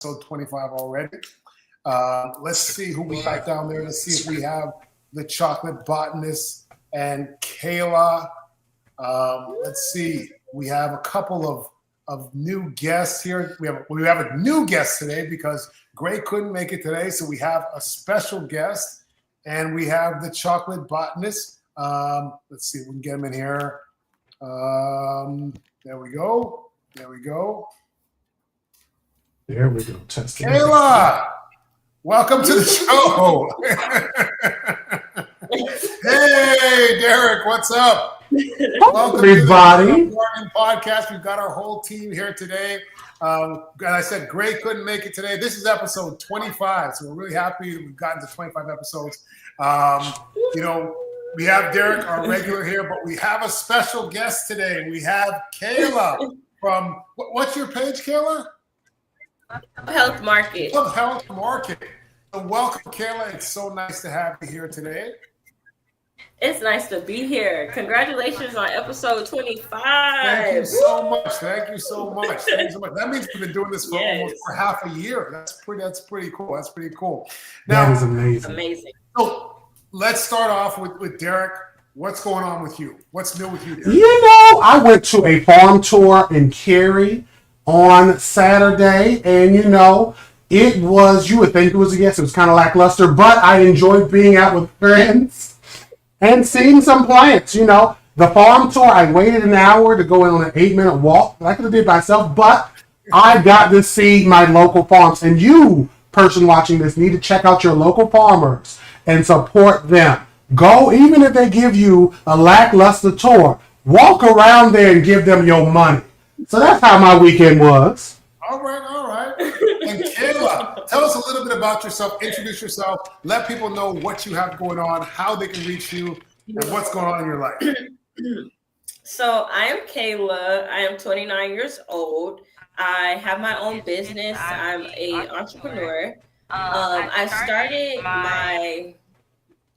episode 25 already. Let's see who we got down there. Let's see if we have the chocolate botanist and Kayla. Let's see. We have a couple of new guests here. We have a new guest today because Gray couldn't make it today, so we have a special guest, and we have the chocolate botanist. Let's see if we can get him in here. There we go. There we go. There we go. Testing. Kayla, welcome to the show. Hey, Derek, what's up? Welcome everybody. To the Morning Podcast. We've got our whole team here today. And I said Gray couldn't make it today. This is episode 25, so we're really happy that we've gotten to 25 episodes. We have Derek, our regular here, but we have a special guest today. We have Kayla from, what's your page, Kayla? Health Market. Health Market. So welcome, Kayla. It's so nice to have you here today. It's nice to be here. Congratulations on episode 25. Thank you so much. Thank you so much. Thank you so much. That means we've been doing this for almost half a year. That's pretty cool. That's pretty cool. Now, that is amazing. Amazing. So let's start off with Derek. What's going on with you? What's new with you, Derek? I went to a farm tour in Cary on Saturday, and it was, you would think it was it was kind of lackluster, but I enjoyed being out with friends and seeing some plants. The farm tour, I waited an hour to go in on an 8-minute walk that I could have did myself, but I got to see my local farms. And you, person watching this, need to check out your local farmers and support them. Go, even if they give you a lackluster tour, walk around there and give them your money. So that's how my weekend was. All right. And Kayla, tell us a little bit about yourself. Introduce yourself. Let people know what you have going on, how they can reach you, and what's going on in your life. So I am Kayla. I am 29 years old. I have my own business. I'm an entrepreneur. I started my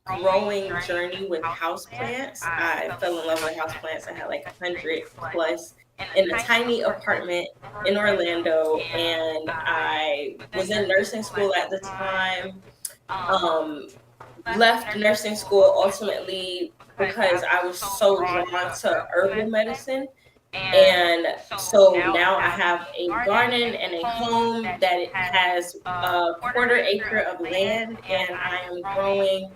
growing journey with houseplants. I fell in love with houseplants. I had like 100 plus in a tiny apartment in Orlando, and I was in nursing school at the time. Left nursing school ultimately because I was so drawn to herbal medicine. And so now I have a garden and a home that it has a 1/4 acre of land, and I am growing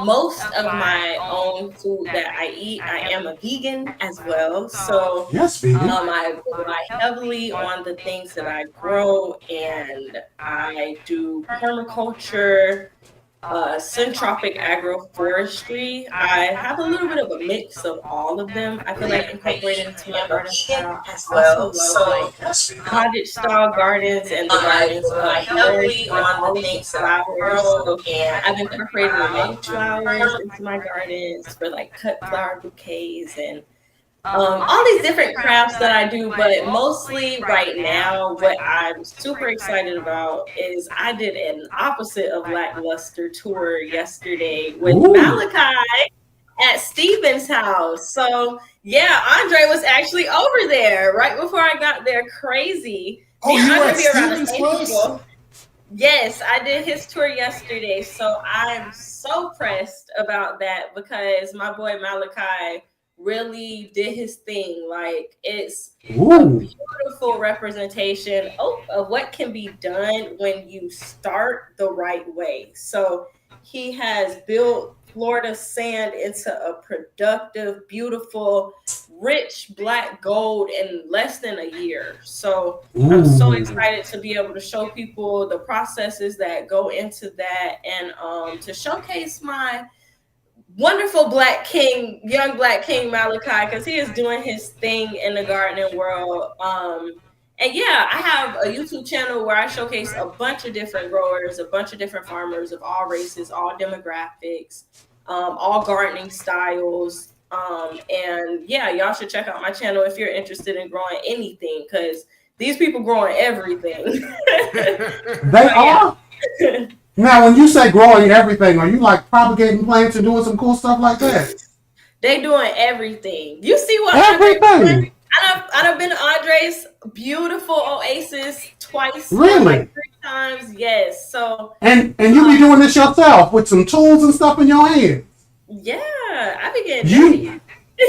most of my own food that I eat. I am a vegan as well, so yes, vegan. I rely heavily on the things that I grow, and I do permaculture, syntropic agroforestry. I have a little bit of a mix of all of them. I feel like incorporated into my garden style as well. So cottage style gardens and the gardens heavily on the things that I grow. And I've incorporated many flowers into my gardens for like cut flower bouquets and all these different crafts that I do, but mostly right now, what I'm super excited about is I did an opposite of lackluster tour yesterday with Malachi at Steven's house. So yeah, Andre was actually over there right before I got there. Crazy. Oh, you were at Steven's place? Yes, I did his tour yesterday. So I'm so pressed about that because my boy Malachi really did his thing. Like, it's a beautiful representation of what can be done when you start the right way. So he has built Florida sand into a productive, beautiful, rich black gold in less than a year. So I'm so excited to be able to show people the processes that go into that, and to showcase my wonderful young black king Malachi, because he is doing his thing in the gardening world. And yeah, I have a YouTube channel where I showcase a bunch of different growers, a bunch of different farmers of all races, all demographics, all gardening styles. And yeah, y'all should check out my channel if you're interested in growing anything, because these people growing everything. They are. Now, when you say growing everything, are you like propagating plants and doing some cool stuff like that? They doing everything. You see what everything. I've been to Andre's beautiful oasis twice. Really? yes. So And you be doing this yourself with some tools and stuff in your hands. yeah, I be getting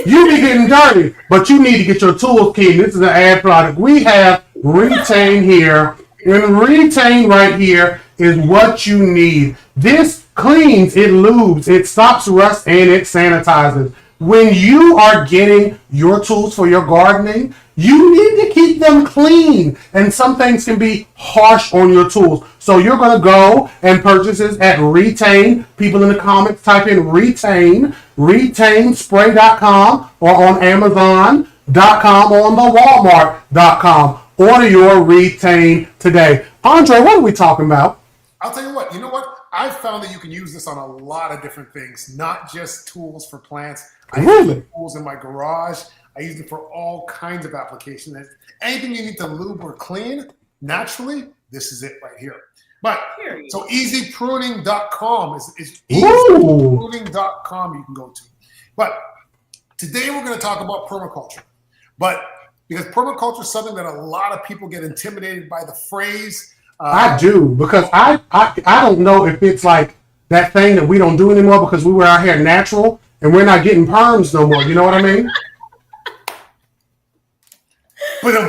You be getting dirty, but you need to get your tools clean. This is an ad product. We have Retain here, and Retain right here is what you need. This cleans, it lubes, it stops rust, and it sanitizes. When you are getting your tools for your gardening, you need to keep them clean. And some things can be harsh on your tools. So you're going to go and purchase this at Retain. People in the comments type in Retain, RetainSpray.com, or on Amazon.com, or on the Walmart.com. Order your Retain today. Andre, what are we talking about? I'll tell you what. You know what? I've found that you can use this on a lot of different things, not just tools for plants. I Really? use tools in my garage. I use it for all kinds of applications. Anything you need to lube or clean, naturally, this is it right here. But Period. so easypruning.com is Ooh. easypruning.com you can go to. But today we're going to talk about permaculture. But because permaculture is something that a lot of people get intimidated by the phrase. I do, because I don't know if it's like that thing that we don't do anymore because we were out here natural and we're not getting perms no more. You know what I mean? But all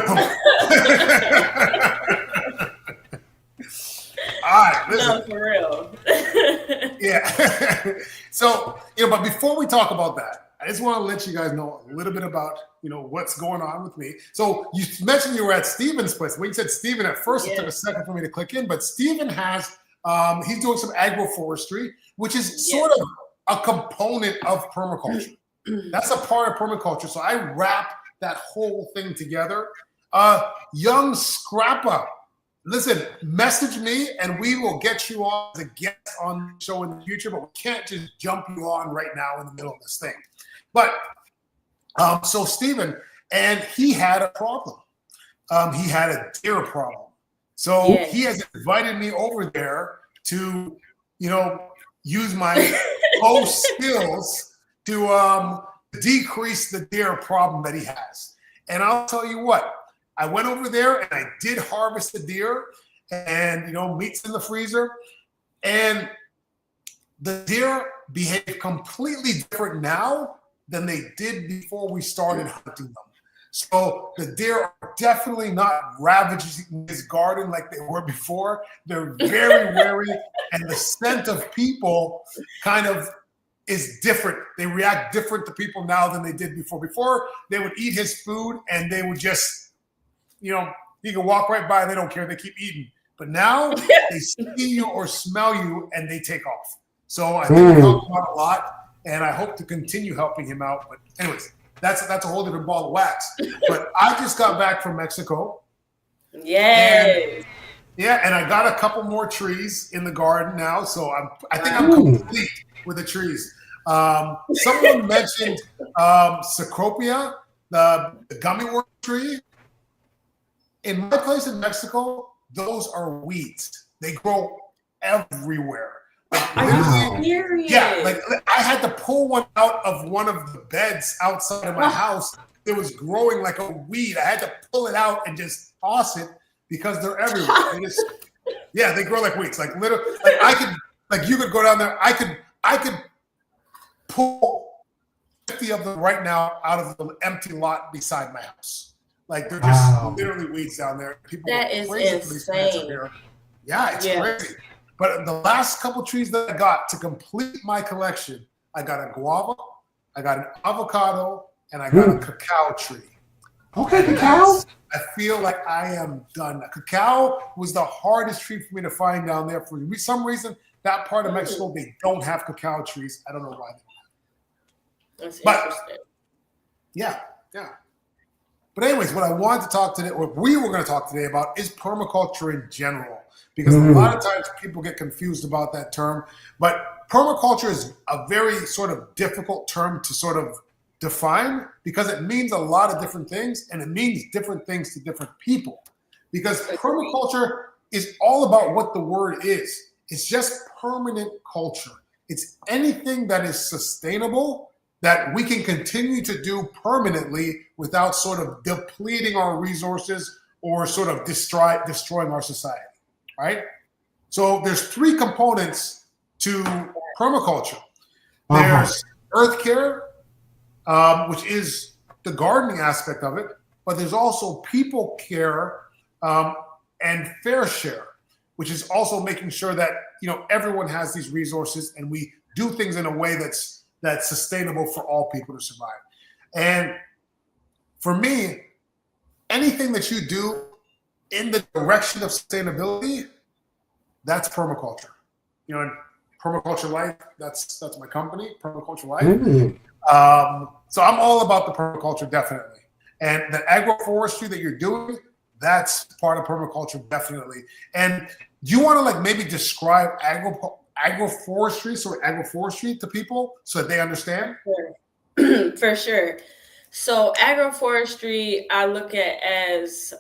right, listen. No, for real. Yeah. So, but before we talk about that, I just want to let you guys know a little bit about, what's going on with me. So you mentioned you were at Steven's place. When you said Steven, at first it took a second for me to click in, but Steven has, he's doing some agroforestry, which is sort of a component of permaculture. That's a part of permaculture. So I wrap that whole thing together. Young Scrappa, listen, message me and we will get you on as a guest on the show in the future, but we can't just jump you on right now in the middle of this thing. But so Steven, and he had a problem. He had a deer problem. So he has invited me over there to, use my skills to decrease the deer problem that he has. And I'll tell you what, I went over there and I did harvest the deer and, meat's in the freezer. And the deer behave completely different now than they did before we started hunting them. So the deer are definitely not ravaging his garden like they were before. They're very wary, and the scent of people kind of is different. They react different to people now than they did before. Before, they would eat his food and they would just, he can walk right by, they don't care, they keep eating. But now they see you or smell you and they take off. So I think we helped him out a lot, and I hope to continue helping him out. But anyways, that's a whole different ball of wax. But I just got back from Mexico. Yes. And I got a couple more trees in the garden now. So I think I'm complete with the trees. Someone mentioned Cecropia, the gummy worm tree. In my place in Mexico, those are weeds. They grow everywhere. Are you serious? Yeah, like I had to pull one out of one of the beds outside of my house. It was growing like a weed. I had to pull it out and just toss it because they're everywhere. They grow like weeds. Like literally, you could go down there. I could pull 50 of them right now out of the empty lot beside my house. Like they're just literally weeds down there. People that is insane. Yeah, it's crazy. But the last couple trees that I got to complete my collection, I got a guava, I got an avocado, and I got a cacao tree. Okay, cacao. I feel like I am done. Cacao was the hardest tree for me to find down there. For some reason, that part of Mexico, they don't have cacao trees. I don't know why. That's interesting. Yeah. But anyways, what I wanted to talk today, or we were going to talk today about, is permaculture in general. Because a lot of times people get confused about that term. But permaculture is a very sort of difficult term to sort of define because it means a lot of different things, and it means different things to different people. Because permaculture is all about what the word is. It's just permanent culture. It's anything that is sustainable that we can continue to do permanently without sort of depleting our resources or sort of destroying our society. Right? So there's 3 components to permaculture. There's earth care, which is the gardening aspect of it, but there's also people care and fair share, which is also making sure that everyone has these resources and we do things in a way that's sustainable for all people to survive. And for me, anything that you do in the direction of sustainability, that's permaculture. And Permaculture Life, that's my company, Permaculture Life. So I'm all about the permaculture, definitely. And the agroforestry that you're doing, that's part of permaculture, definitely. And do you want to maybe describe agroforestry to people so that they understand? Sure. For sure. So agroforestry, I look at as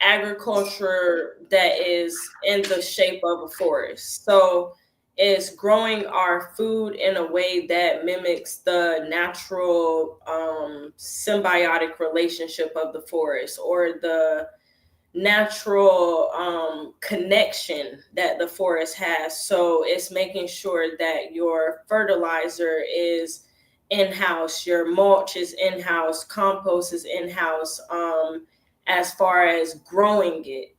agriculture that is in the shape of a forest. So it's growing our food in a way that mimics the natural symbiotic relationship of the forest, or the natural connection that the forest has. So it's making sure that your fertilizer is in-house, your mulch is in-house, compost is in-house. As far as growing it,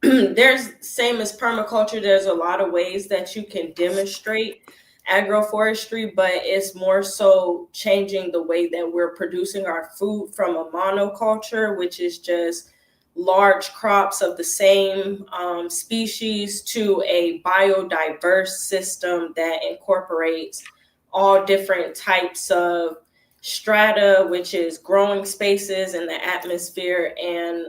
there's, same as permaculture, there's a lot of ways that you can demonstrate agroforestry, but it's more so changing the way that we're producing our food from a monoculture, which is just large crops of the same species, to a biodiverse system that incorporates all different types of strata, which is growing spaces in the atmosphere, and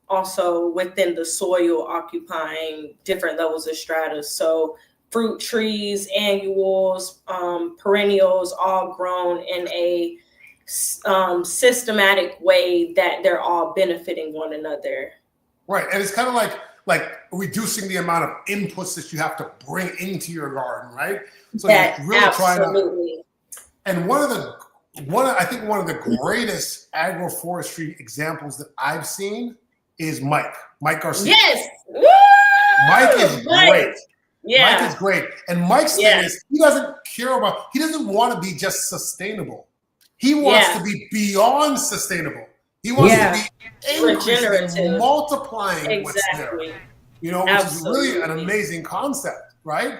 also within the soil, occupying different levels of strata. So fruit trees, annuals, perennials, all grown in a systematic way that they're all benefiting one another. Right. And it's kind of like reducing the amount of inputs that you have to bring into your garden, right? So you're really absolutely. And I think one of the greatest agroforestry examples that I've seen is Mike Garcia. Yes. Woo! Mike is great. Yeah. Mike is great. And Mike's thing is he doesn't want to be just sustainable. He wants to be beyond sustainable. He wants to be increasing, multiplying what's there. Which is really an amazing concept, right?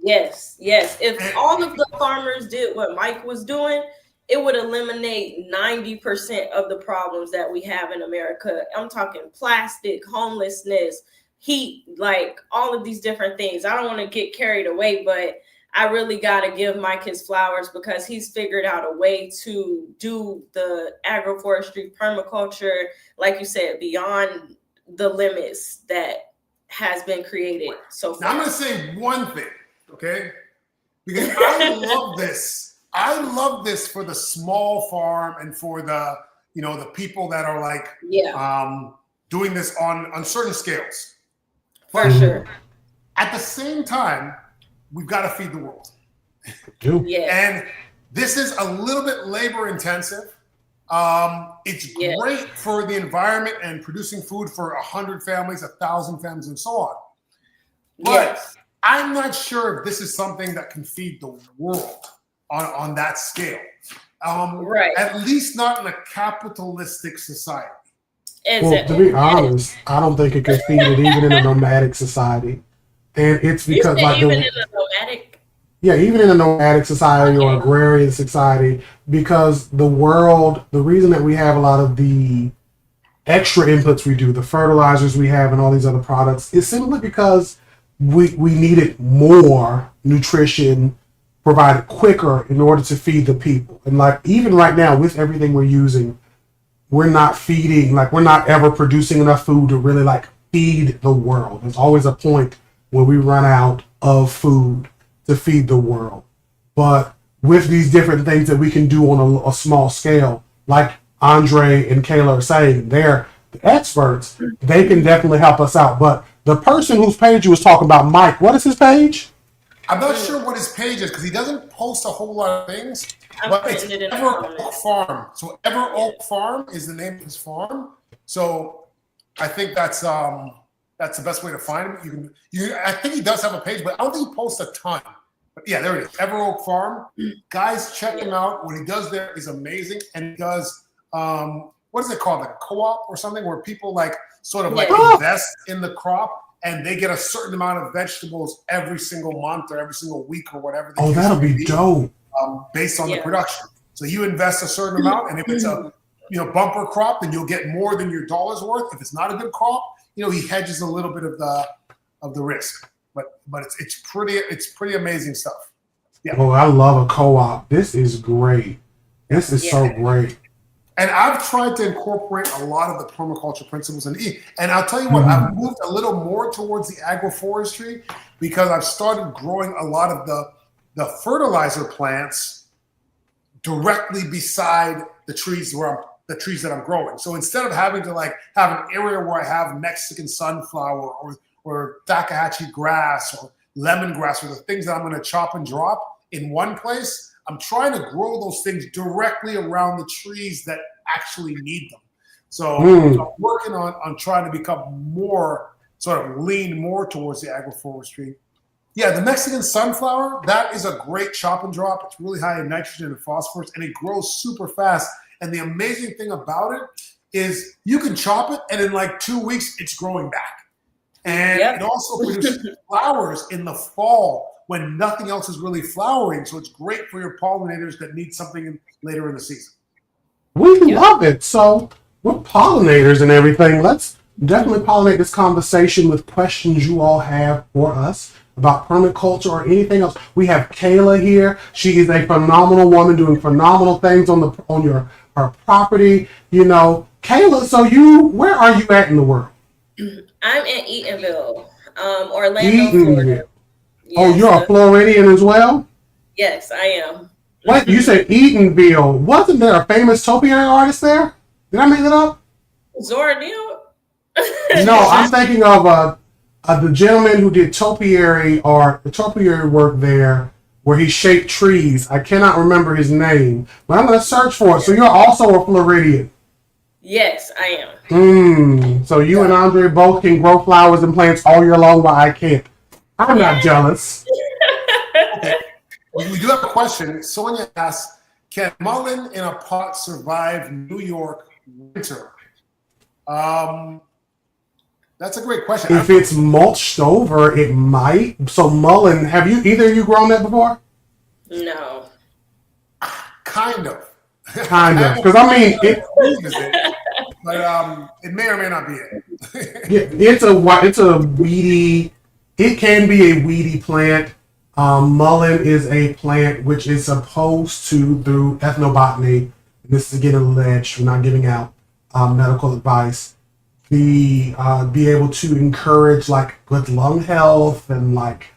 Yes. If all of the farmers did what Mike was doing, it would eliminate 90% of the problems that we have in America. I'm talking plastic, homelessness, heat, all of these different things. I don't want to get carried away, but I really got to give Mike his flowers, because he's figured out a way to do the agroforestry permaculture, like you said, beyond the limits that has been created so far. Now, I'm going to say one thing, okay? Because I love this. I love this for the small farm and for the people that are doing this on certain scales. For sure. At the same time, we've got to feed the world. And this is a little bit labor intensive. It's great for the environment and producing food for 100 families, 1,000 families, and so on. But I'm not sure if this is something that can feed the world on that scale. At least not in a capitalistic society. Well, to be honest, I don't think it can feed it even in a nomadic society. And it's because even in a nomadic? Yeah, even in a nomadic society or agrarian society, because the reason that we have a lot of the extra inputs we do, the fertilizers we have and all these other products, is simply because we needed more nutrition provided quicker in order to feed the people. And even right now, with everything we're using, we're not ever producing enough food to really feed the world. There's always a point where we run out of food to feed the world. But with these different things that we can do on a small scale, like Andre and Kayla are saying, they're the experts. They can definitely help us out. But the person whose page you was talking about, Mike, what is his page? I'm not sure what his page is because he doesn't post a whole lot of things. But it's Ever Oak Farm. So Ever Oak Farm is the name of his farm. So I think that's That's the best way to find him. I think he does have a page, but I don't think he posts a ton. But yeah, there it is. Ever Oak Farm. Guys, check him out. What he does there is amazing. And he does, what is it called? Like a co-op or something where people like sort of like invest in the crop and they get a certain amount of vegetables every single month or every single week or whatever. That'll be dope. Based on the production. So you invest a certain amount, and if it's a bumper crop, then you'll get more than your dollar's worth. If it's not a good crop, he hedges a little bit of the risk. But it's pretty amazing stuff. Yeah. Oh, I love a co-op. This is great. This is so great. And I've tried to incorporate a lot of the permaculture principles and I'll tell you what, I've moved a little more towards the agroforestry because I've started growing a lot of the fertilizer plants directly beside the trees that I'm growing. So instead of having to like have an area where I have Mexican sunflower or Takahashi grass or lemongrass or the things that I'm going to chop and drop in one place, I'm trying to grow those things directly around the trees that actually need them. So I'm working on trying to become more sort of lean more towards the agroforestry. Yeah, the Mexican sunflower, that is a great chop and drop. It's really high in nitrogen and phosphorus, and it grows super fast. And the amazing thing about it is you can chop it, and in like 2 weeks, it's growing back. And it also produces flowers in the fall when nothing else is really flowering. So it's great for your pollinators that need something later in the season. We love it. So we're pollinators and everything. Let's definitely pollinate this conversation with questions you all have for us about permaculture or anything else. We have Kayla here. She is a phenomenal woman doing phenomenal things on her property. Kayla, so where are you at in the world? I'm in Eatonville, Orlando, Florida. Yes, you're a Floridian as well? Yes, I am. What? You said Eatonville. Wasn't there a famous topiary artist there? Did I make it up? Zora Neale? No, I'm thinking of the gentleman who did topiary work there where he shaped trees. I cannot remember his name, but I'm going to search for it. So you're also a Floridian? Yes, I am. So you and Andre both can grow flowers and plants all year long while I can't. I'm not jealous. Okay. We do have a question. Sonia asks, can mullein in a pot survive New York winter? That's a great question. If it's mulched over, it might. So mullein, have either of you grown that before? No. Kind of. Because but it may or may not be it. It's a weedy. It can be a weedy plant. Mullein is a plant which is supposed to, through ethnobotany, this is again alleged, we're not giving out medical advice, be able to encourage like good lung health and like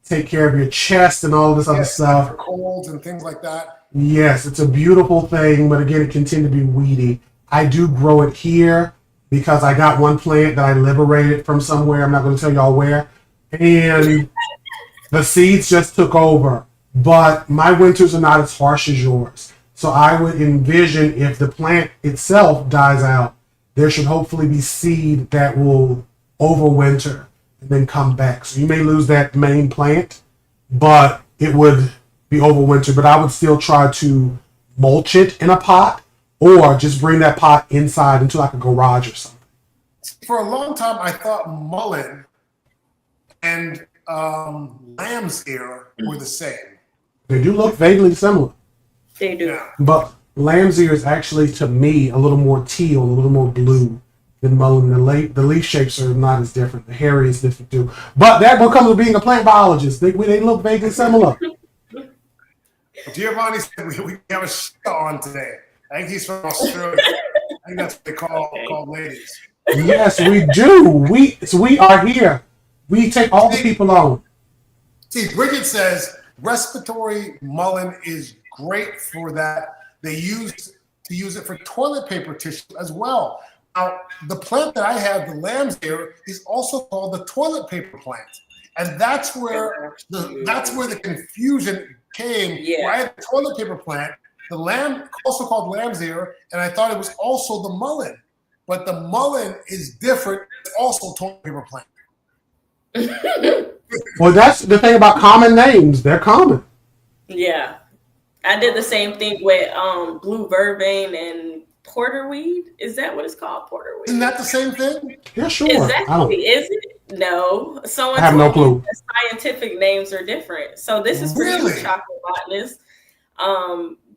take care of your chest and all this other stuff. For colds and things like that. Yes, it's a beautiful thing, but again, it can tend to be weedy. I do grow it here because I got one plant that I liberated from somewhere. I'm not going to tell y'all where. And the seeds just took over. But my winters are not as harsh as yours. So I would envision if the plant itself dies out, there should hopefully be seed that will overwinter and then come back. So you may lose that main plant, but it would be overwinter. But I would still try to mulch it in a pot or just bring that pot inside into like a garage or something. For a long time, I thought mullein and lamb's ear were the same. They do look vaguely similar. They do. Yeah. But lamb's ear is actually, to me, a little more teal, a little more blue than mullein. The leaf shapes are not as different. The hairy is different too. But that comes with being a plant biologist. They look vaguely similar. Giovanni said we have a show on today. I think he's from Australia. I think that's what they call ladies. Yes, we do. We are here. We take all the people on. See, Bridget says respiratory mullein is great for that. They use it for toilet paper tissue as well. Now, the plant that I have, the lamb's ear, is also called the toilet paper plant, and that's where the confusion came. Yeah. Where I had the toilet paper plant, the lamb, also called lamb's ear, and I thought it was also the mullein, but the mullein is different. It's also a toilet paper plant. Well, that's the thing about common names. They're common. Yeah. I did the same thing with blue vervain and porterweed. Is that what it's called? Isn't Porterweed? that the same thing? Yeah, sure. I Exactly. don't. Is it? No. I Someone have no told me clue. the scientific names are different. So this is for you, Really? chocolate botanist.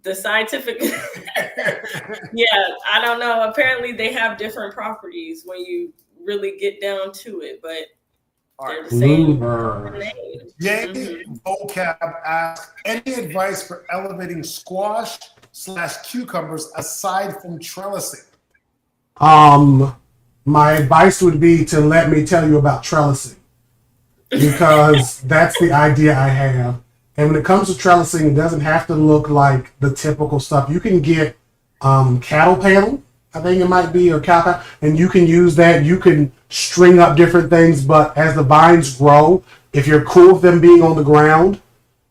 The scientific Yeah, I don't know. Apparently they have different properties when you really get down to it, but All right. they're the same Bluebird. name. Jay Hmm. Vocab asks, any advice for elevating squash / cucumbers aside from trellising? Um, my advice would be to let me tell you about trellising because that's the idea I have. And when it comes to trellising, it doesn't have to look like the typical stuff. You can get cattle panel, I think it might be, or cow panel, and you can use that. You can string up different things, but as the vines grow, if you're cool with them being on the ground,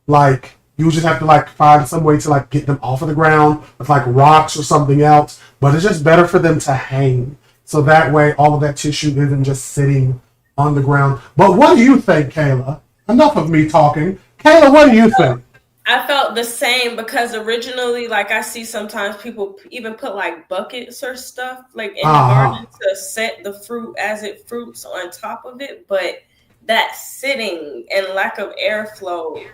like you just have to like find some way to like get them off of the ground with like rocks or something else. But it's just better for them to hang. So that way all of that tissue isn't just sitting on the ground. But what do you think, Kayla? Enough of me talking. Kayla, what do you think? I felt the same because originally, like I see sometimes people even put like buckets or stuff like in the Uh-huh. garden to set the fruit as it fruits on top of it, but that sitting and lack of airflow,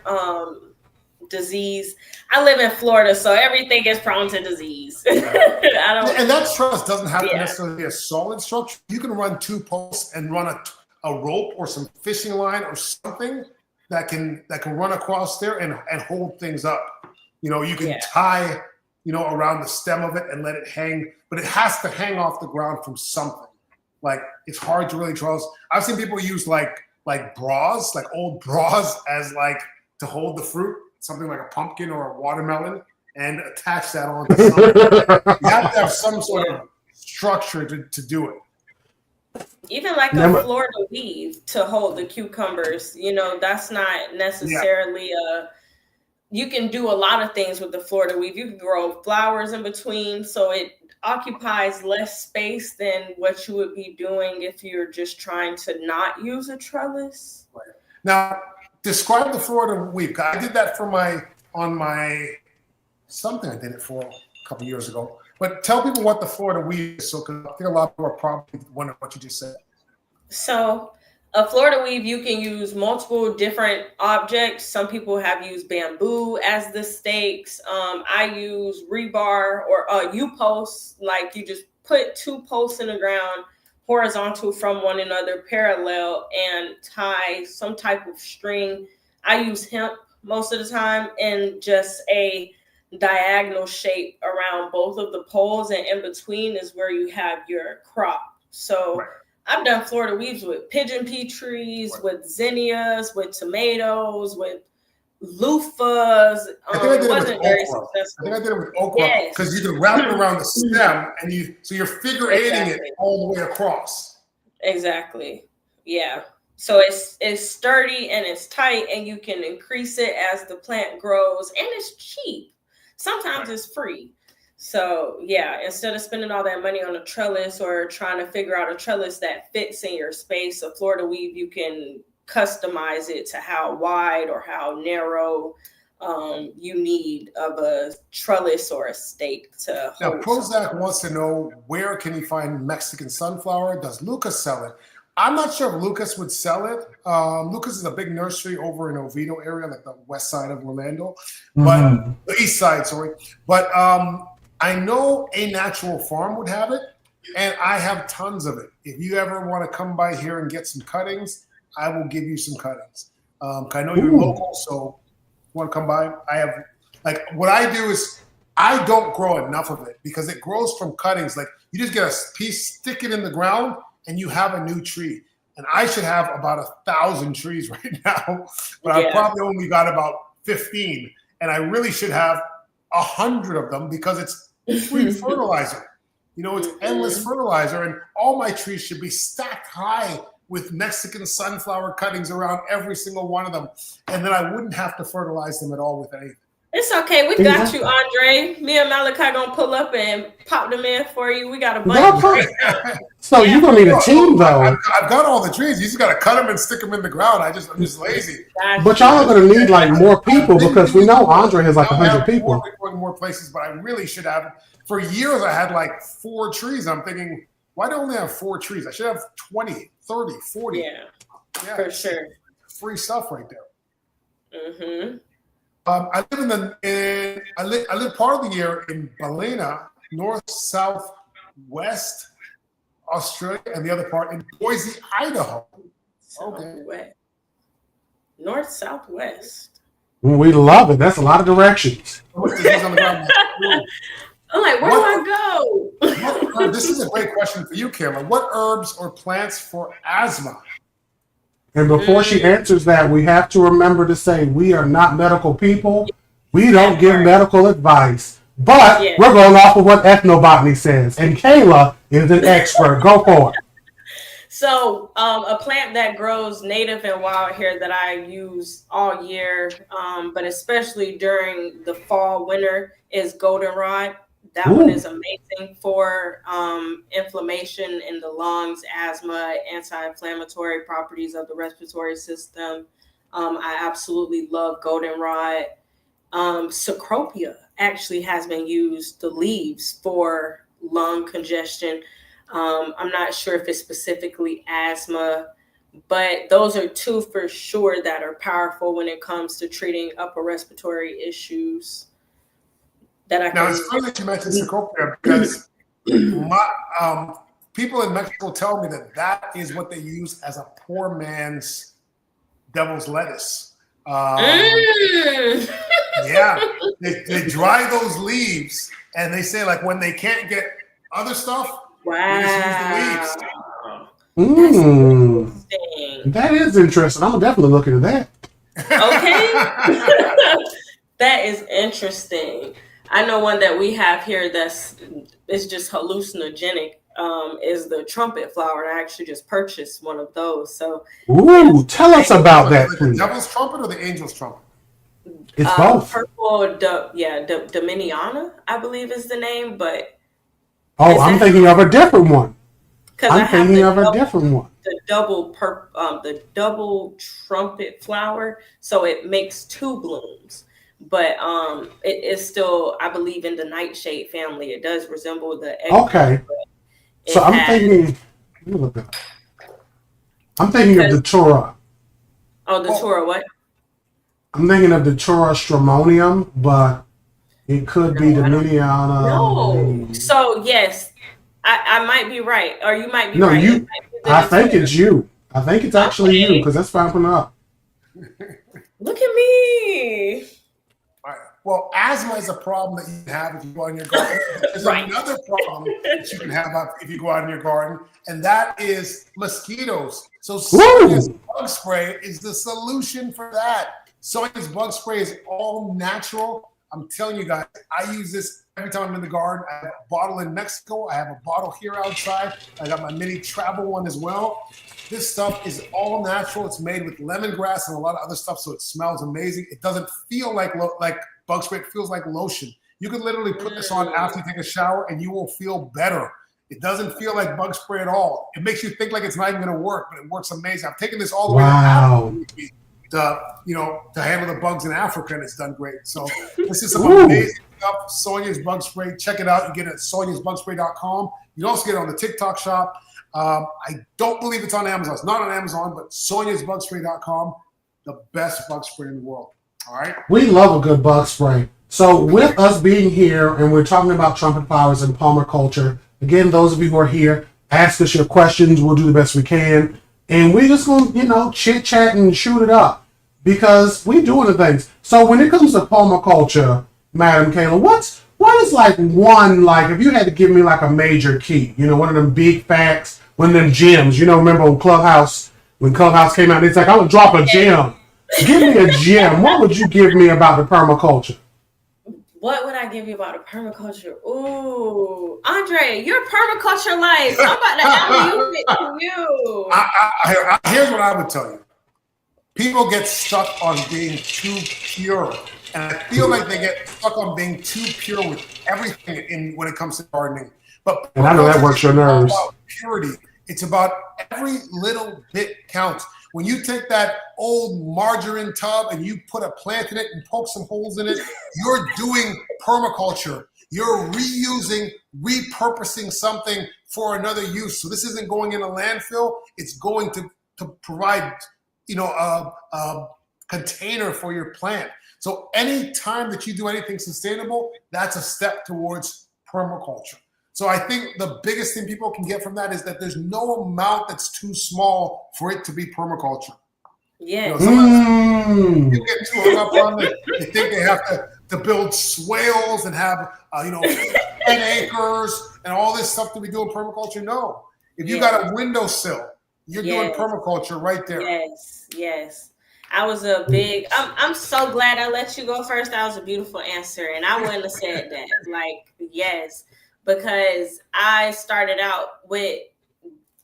disease. I live in Florida, so everything is prone to disease. I don't. And that trellis doesn't have to Yeah, necessarily be a solid structure. You can run 2 posts and run a rope or some fishing line or something that can run across there and hold things up. You can yeah, tie, around the stem of it and let it hang, but it has to hang off the ground from something. Like it's hard to really trellis. I've seen people use like bras, like old bras, as like to hold the fruit, something like a pumpkin or a watermelon, and attach that onto something. You have to have some sort yeah. of structure to do it. Even like a Never, Florida weave to hold the cucumbers, that's not Yeah. necessarily a. You can do a lot of things with the Florida weave. You can grow flowers in between, so it occupies less space than what you would be doing if you're just trying to not use a trellis. Now, describe the Florida week. I did that on my something. I did it for a couple years ago. But tell people what the Florida week is, so 'cause I think a lot of people are probably wondering what you just said. So, a Florida weave, you can use multiple different objects. Some people have used bamboo as the stakes. I use rebar or U posts. Like you just put 2 posts in the ground, horizontal from one another, parallel, and tie some type of string. I use hemp most of the time and just a diagonal shape around both of the poles, and in between is where you have your crop. So Right. I've done Florida weaves with pigeon pea trees, Right. with zinnias, with tomatoes, with loofahs. I think I It did it with wasn't very okra. I think I successful. did it with okra Yes, because you can wrap it around the stem and so you're figure eighting it exactly, all the way across. exactly. Yeah. So it's sturdy and it's tight, and you can increase it as the plant grows, and it's cheap. Sometimes Right. it's free. So yeah, instead of spending all that money on a trellis or trying to figure out a trellis that fits in your space, a Florida weave, you can customize it to how wide or how narrow you need of a trellis or a stake to Now, hold something. Prozac wants to know, where can he find Mexican sunflower? Does Lucas sell it? I'm not sure if Lucas would sell it. Lucas is a big nursery over in Oviedo area, like the west side of Orlando, but mhm. the east side, sorry. But I know A Natural Farm would have it, and I have tons of it. If you ever want to come by here and get some cuttings, I will give you some cuttings. 'Cause I know you're Ooh. local, so if you want to come by, I have, like, what I do is I don't grow enough of it because it grows from cuttings. Like you just get a piece, stick it in the ground, and you have a new tree. And I should have about 1,000 trees right now, but I've Yeah. probably only got about 15. And I really should have 100 of them because it's free fertilizer. It's endless Mhm. fertilizer, and all my trees should be stacked high with Mexican sunflower cuttings around every single one of them, and then I wouldn't have to fertilize them at all with anything. It's okay. We got you, Andre. Me and Malachi gonna pull up and pop them in for you. We got a bunch right now. So you're gonna need a team though. I've got all the trees. You just gotta cut them and stick them in the ground. I'm just lazy. But y'all are gonna need like more people because we know Andre has like 100 people. We're going more places, but I really should have. For years, I had like 4 trees. I'm thinking, why do I only have 4 trees? I should have 20, 30, 40. Yeah, for sure. Free stuff right there. Mm-hmm. I live part of the year in Ballina, north, south, west Australia, and the other part in Boise, Idaho. Okay. North, southwest. We love it. That's a lot of directions. I'm like, where do I go? This is a great question for you, Kayla. What herbs or plants for asthma? And before she answers that, we have to remember to say we are not medical people. We don't give medical advice. But we're going off of what ethnobotany says. And Kayla is an expert. Go for it. So a plant that grows native and wild here that I use all year, but especially during the fall, winter, is goldenrod. That one is amazing for inflammation in the lungs, asthma, anti-inflammatory properties of the respiratory system. I absolutely love goldenrod. Cecropia actually has been used, the leaves, for lung congestion. I'm not sure if it's specifically asthma, but those are 2 for sure that are powerful when it comes to treating upper respiratory issues. Now, it's funny that you mentioned Cecropia because people in Mexico tell me that is what they use as a poor man's devil's lettuce. Yeah, they dry those leaves and they say like when they can't get other stuff, they just use the leaves. That is interesting. I'm definitely looking at that. Okay. That is interesting. I know one that we have here is just hallucinogenic. Is the trumpet flower. I actually just purchased one of those. So, tell us about that, please. The devil's trumpet or the angel's trumpet? It's both. Purple, Dominiana, I believe is the name. But I'm thinking of a different one. I'm thinking of a different one. The double trumpet flower. So it makes 2 blooms. But it is still, I believe, in the nightshade family. It does resemble the egg. Okay. So I'm thinking of the Tura. Oh, the Tura what? I'm thinking of the Tura stramonium, but it could be the Dominiana. No. So yes, I might be right, or you might be right. No, I think it's you. I think it's actually you because that's fine up. Look at me. Well, asthma is a problem that you have if you go out in your garden. There's another problem that you can have if you go out in your garden, and that is mosquitoes. So Sonia's bug spray is the solution for that. Sonia's bug spray is all natural. I'm telling you guys, I use this every time I'm in the garden. I have a bottle in Mexico. I have a bottle here outside. I got my mini travel one as well. This stuff is all natural. It's made with lemongrass and a lot of other stuff, so it smells amazing. It doesn't feel like bug spray. It feels like lotion. You can literally put this on after you take a shower, and you will feel better. It doesn't feel like bug spray at all. It makes you think like it's not even going to work, but it works amazing. I've taken this all the way to Africa, to handle the bugs in Africa, and it's done great. So this is some amazing stuff. Sonia's Bug Spray. Check it out. You get it at soniasbugspray.com. You can also get it on the TikTok shop. I don't believe it's on Amazon. It's not on Amazon, but soniasbugspray.com, the best bug spray in the world. All right. We love a good bug spray. So with us being here and we're talking about trumpet flowers and permaculture, again, those of you who are here, ask us your questions. We'll do the best we can. And we're just going to, chit chat and shoot it up because we doing the things. So when it comes to permaculture, Madam Kayla, what is if you had to give me like a major key, one of them big facts, one of them gems, remember when Clubhouse came out, it's like, I would drop a gem. Give me a gem. What would you give me about the permaculture? What would I give you about a permaculture? Ooh, Andre, your permaculture life. I'm about to alley-oop it to you. Here's what I would tell you. People get stuck on being too pure. And I feel like they get stuck on being too pure with everything when it comes to gardening. But And I know that works your nerves. about purity. It's about every little bit counts. When you take that old margarine tub and you put a plant in it and poke some holes in it, you're doing permaculture. You're reusing, repurposing something for another use. So this isn't going in a landfill. It's going to provide, a container for your plant. So any time that you do anything sustainable, that's a step towards permaculture. So I think the biggest thing people can get from that is that there's no amount that's too small for it to be permaculture. Yeah. You get too hung up on it. They think they have to build swales and have 10 acres and all this stuff to be doing permaculture. No. If you got a windowsill, you're doing permaculture right there. Yes. I was I'm so glad I let you go first. That was a beautiful answer. And I wouldn't have said that. Like, yes. Because I started out with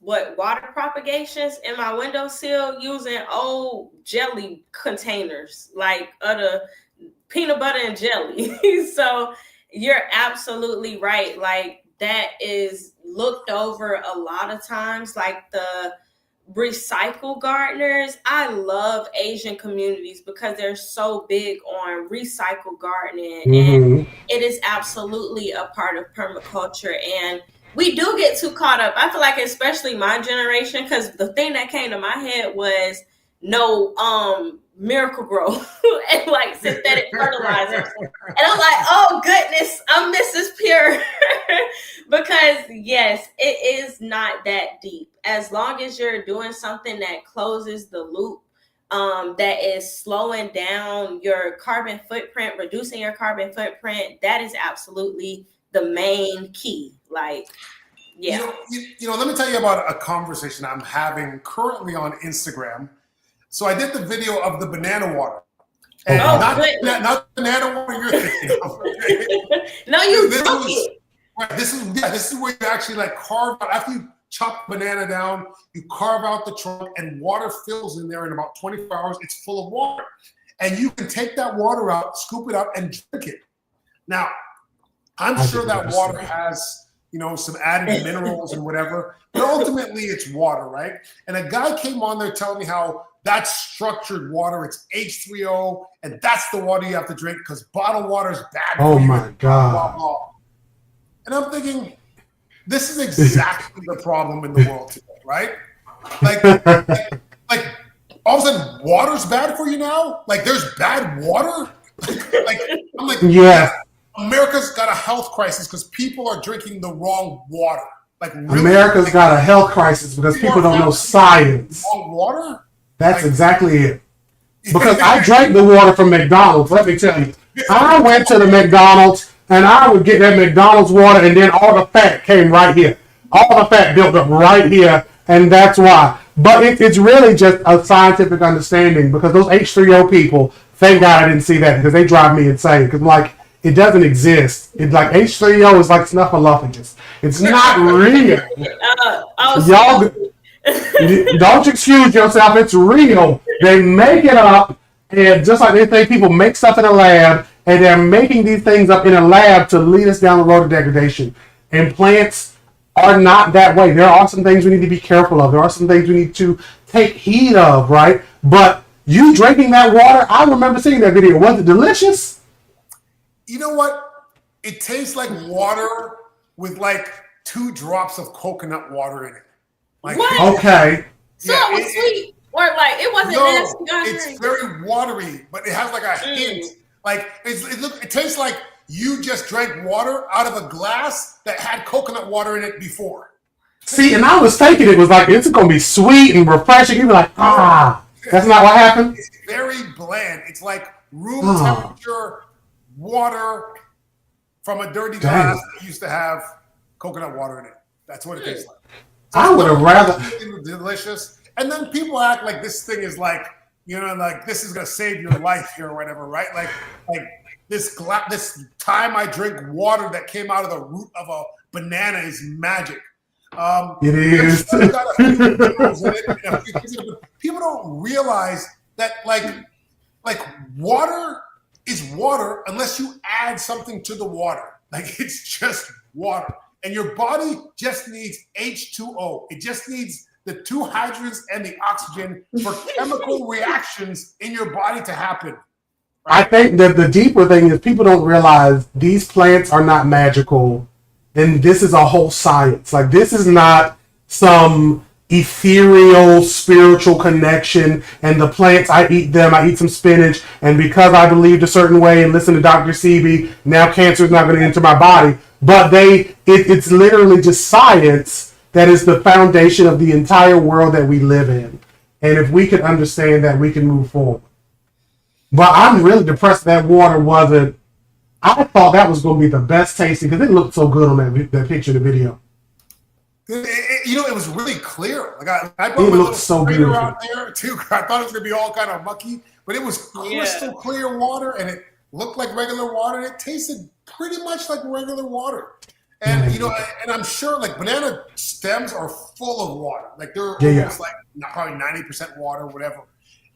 water propagations in my windowsill using old jelly containers, like the peanut butter and jelly. So you're absolutely right. Like that is looked over a lot of times, like the recycle gardeners. I love Asian communities because they're so big on recycle gardening, and it is absolutely a part of permaculture. And we do get too caught up. I feel like especially my generation, because the thing that came to my head was Miracle Grow and like synthetic fertilizers. And I'm like, oh goodness, I'm Mrs. Pure. Because yes, it is not that deep. As long as you're doing something that closes the loop, that is slowing down your carbon footprint, reducing your carbon footprint, that is absolutely the main key. Like, yeah. Let me tell you about a conversation I'm having currently on Instagram. So I did the video of the banana water. And not the banana water you're thinking of. No, you drunk it. Right, this is where you actually like carve out, after you chop the banana down, you carve out the trunk and water fills in there in about 24 hours. It's full of water. And you can take that water out, scoop it up and drink it. Now, I'm sure that water has, some added minerals and whatever, but ultimately it's water, right? And a guy came on there telling me how that's structured water. It's H3O, and that's the water you have to drink because bottled water is bad for you. Oh my God. Blah, blah. And I'm thinking, this is exactly the problem in the world today, right? Like all of a sudden, water's bad for you now? Like there's bad water? I'm like, yeah. America's got a health crisis because people are drinking the wrong water. Like really, America's got a health crisis because people don't know science. Wrong water? That's exactly it. Because I drank the water from McDonald's. Let me tell you, I went to the McDonald's and I would get that McDonald's water, and then all the fat came right here. All the fat built up right here, and that's why. But it's really just a scientific understanding because those H3O people, thank God I didn't see that because they drive me insane. Because it doesn't exist. It's like H3O is like snuffleupagus. It's not real. Y'all don't excuse yourself. It's real. They make it up, and just like they think people make stuff in a lab, and they're making these things up in a lab to lead us down the road of degradation. And plants are not that way. There are some things we need to be careful of. There are some things we need to take heed of, right? But you drinking that water, I remember seeing that video. Was it delicious? You know what? It tastes like water with like 2 drops of coconut water in it. Like, what? Okay. So it was sweet. Or like it wasn't nasty. It's very watery, but it has like a hint. Like it tastes like you just drank water out of a glass that had coconut water in it before. See, and I was thinking it was like it's gonna be sweet and refreshing. You'd be like, that's not what happened. It's very bland. It's like room temperature water from a dirty glass that used to have coconut water in it. That's what it tastes like. So I would have rather delicious. And then people act like this thing is like, like this is gonna save your life here or whatever, right? Like this time I drink water that came out of the root of a banana is magic. It is. People don't realize that like water is water unless you add something to the water. Like it's just water. And your body just needs H2O. It just needs the two hydrogens and the oxygen for chemical reactions in your body to happen. I think that the deeper thing is people don't realize these plants are not magical, and this is a whole science. Like this is not some ethereal spiritual connection, and the plants, I eat some spinach, and because I believed a certain way and listened to Dr. Sebi, now cancer is not going to enter my body. But it's literally just science that is the foundation of the entire world that we live in. And if we can understand that, we can move forward. But I'm really depressed that water wasn't. I thought that was going to be the best tasting because it looked so good on that picture, the video. It was really clear. Like I brought it my looked so beautiful out there too. I thought it was gonna be all kind of mucky, but it was crystal clear water, and it looked like regular water. And it tasted pretty much like regular water. And and I'm sure like banana stems are full of water. Like they're almost like probably 90% water, whatever.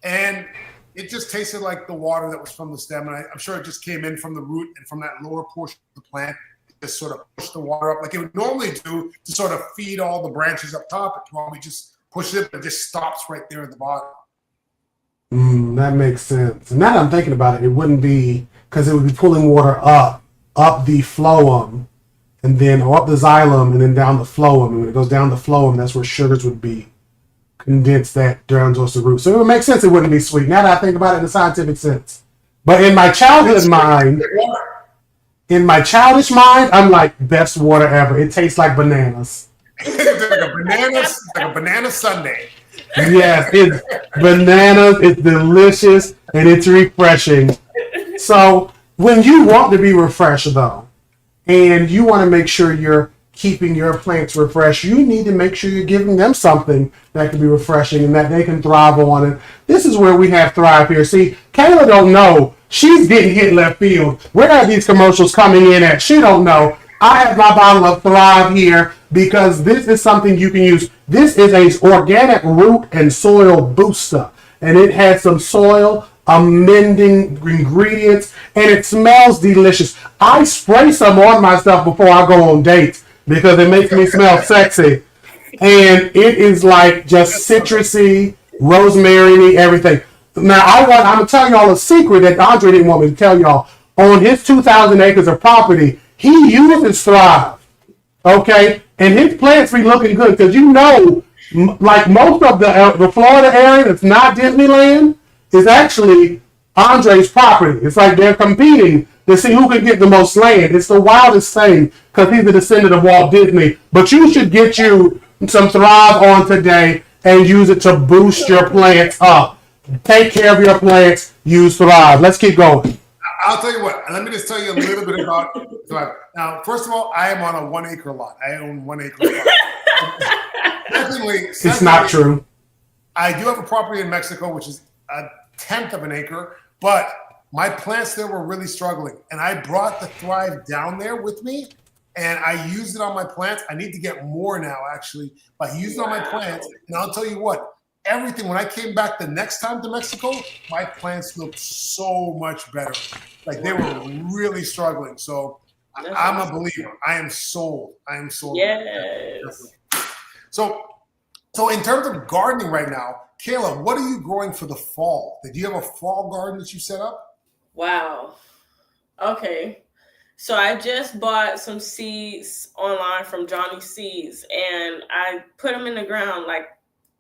And it just tasted like the water that was from the stem. And I'm sure it just came in from the root and from that lower portion of the plant. Just sort of push the water up like it would normally do to sort of feed all the branches up top. It probably just pushes it, but it just stops right there at the bottom. That makes sense. And now that I'm thinking about it, it wouldn't be because it would be pulling water up the phloem, and then or up the xylem, and then down the phloem. And when it goes down the phloem, that's where sugars would be condensed that down towards the root. So it would make sense it wouldn't be sweet. Now that I think about it in a scientific sense. But in my childhood mind, I'm like, best water ever. It tastes like bananas. It's like a banana sundae. Yes, it's bananas. It's delicious and it's refreshing. So when you want to be refreshed, though, and you want to make sure you're keeping your plants refreshed, you need to make sure you're giving them something that can be refreshing and that they can thrive on it. This is where we have Thrive here. See, Kayla don't know. She's getting hit left field. Where are these commercials coming in at? She don't know. I have my bottle of Thrive here because this is something you can use. This is a organic root and soil booster, and it has some soil amending ingredients, and it smells delicious. I spray some on myself before I go on dates because it makes me smell sexy, and it is like just citrusy, rosemary, everything. Now, I'm going to tell y'all a secret that Andre didn't want me to tell y'all. On his 2,000 acres of property, he uses Thrive, okay? And his plants be looking good because like most of the Florida area that's not Disneyland is actually Andre's property. It's like they're competing to see who can get the most land. It's the wildest thing because he's a descendant of Walt Disney. But you should get you some Thrive on today and use it to boost your plants up. Take care of your plants. Use Thrive. Let's keep going. I'll tell you what. Let me just tell you a little bit about Thrive. Now, first of all, I am on a 1 acre lot. I own 1 acre lot. Secondly, it's not true. I do have a property in Mexico, which is a 1/10 of an acre, but my plants there were really struggling. And I brought the Thrive down there with me, and I used it on my plants. I need to get more now, actually, but I used it on my plants. And I'll tell you what. Everything, when I came back the next time to Mexico, my plants looked so much better. Like they were really struggling. So I'm a believer. I am sold. Yes. So in terms of gardening right now, Kayla, what are you growing for the fall? Do you have a fall garden that you set up? Wow. Okay. So I just bought some seeds online from Johnny Seeds, and I put them in the ground like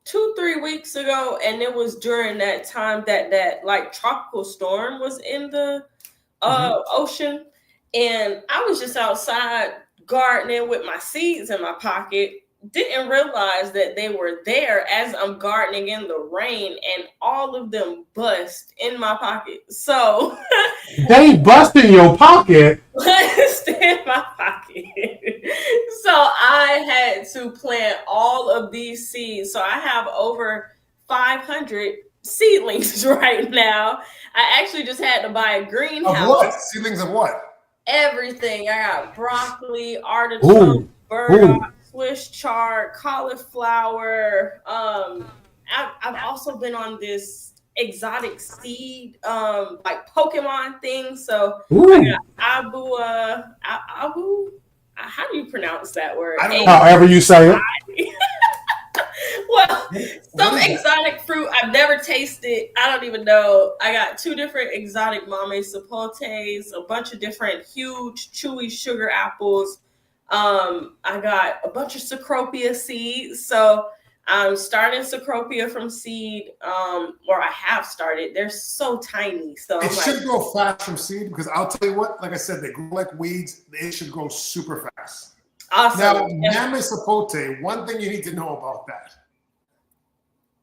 2-3 weeks ago, and it was during that time that like tropical storm was in the ocean, and I was just outside gardening with my seeds in my pocket. Didn't realize that they were there as I'm gardening in the rain, and all of them bust in my pocket. So they bust in your pocket. Bust in my pocket. So I had to plant all of these seeds. So I have over 500 seedlings right now. I actually just had to buy a greenhouse. Of what? Seedlings of what? Everything. I got broccoli, artichoke, burdock, Swiss chard, cauliflower. I've also been on this exotic seed, like Pokemon things. So Ooh. I got Abu. How do you pronounce that word? I don't know. However you say it. Well, some exotic fruit I've never tasted. I don't even know. I got 2 different exotic mame sapotes, a bunch of different huge chewy sugar apples. I got a bunch of Cecropia seeds. So I'm starting Cecropia from seed, or I have started. They're so tiny. So it should grow fast from seed because I'll tell you what, like I said, they grow like weeds. They should grow super fast. Awesome. Now, mame sapote, one thing you need to know about that.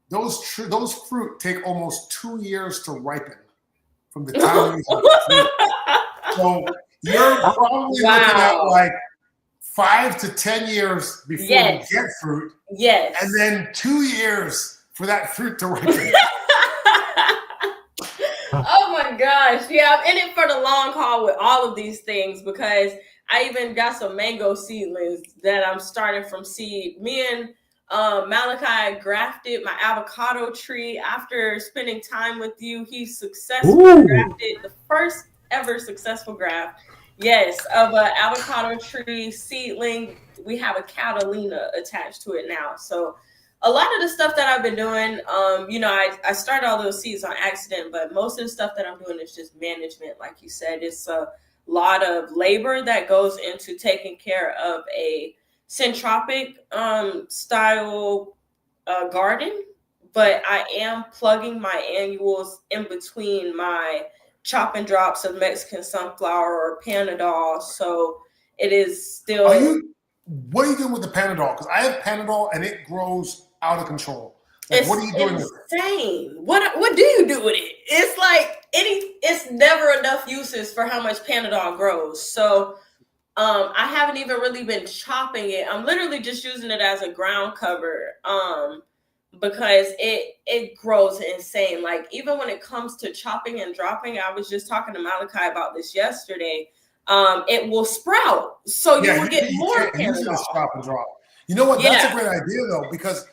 Those fruit take almost 2 years to ripen from the time you fruit. So you're probably looking at like 5 to 10 years before you get fruit. Yes. And then 2 years for that fruit to ripen. Oh my gosh. Yeah, I'm in it for the long haul with all of these things because I even got some mango seedlings that I'm starting from seed. Me and Malachi grafted my avocado tree after spending time with you. He successfully grafted the first ever successful graft, of an avocado tree seedling. We have a Catalina attached to it now. So a lot of the stuff that I've been doing, I started all those seeds on accident, but most of the stuff that I'm doing is just management. Like you said, it's a lot of labor that goes into taking care of a centropic style garden, but I am plugging my annuals in between my chop and drops of Mexican sunflower or Panadol, so it is still. What are you doing with the Panadol? Because I have Panadol and it grows out of control. Like, what are you doing with it? Insane. What do you do with it? It's like it's never enough uses for how much Panadol grows. So I haven't even really been chopping it. I'm literally just using it as a ground cover because it grows insane. Like even when it comes to chopping and dropping, I was just talking to Malachi about this yesterday. It will sprout, so you will get more Panadol. Chop and drop. You know what? That's a great idea though, because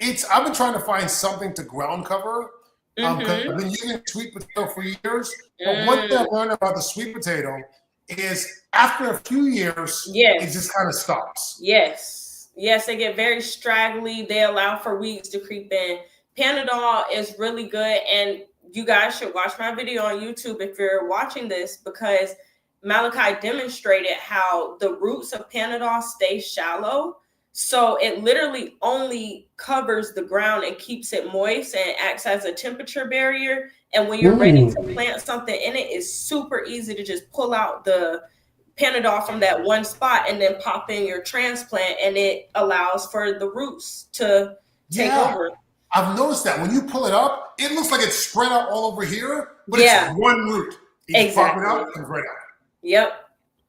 I've been trying to find something to ground cover. Because I've been using sweet potato for years. But one thing I learned about the sweet potato is after a few years, it just kind of stops. Yes, they get very straggly. They allow for weeds to creep in. Panadol is really good, and you guys should watch my video on YouTube if you're watching this, because Malachi demonstrated how the roots of Panadol stay shallow. So it literally only covers the ground and keeps it moist and acts as a temperature barrier. And when you're ready to plant something in it, it's super easy to just pull out the Panadol from that one spot and then pop in your transplant, and it allows for the roots to take over. I've noticed that when you pull it up, it looks like it's spread out all over here, but it's one root. You pop it out and right out. Yep.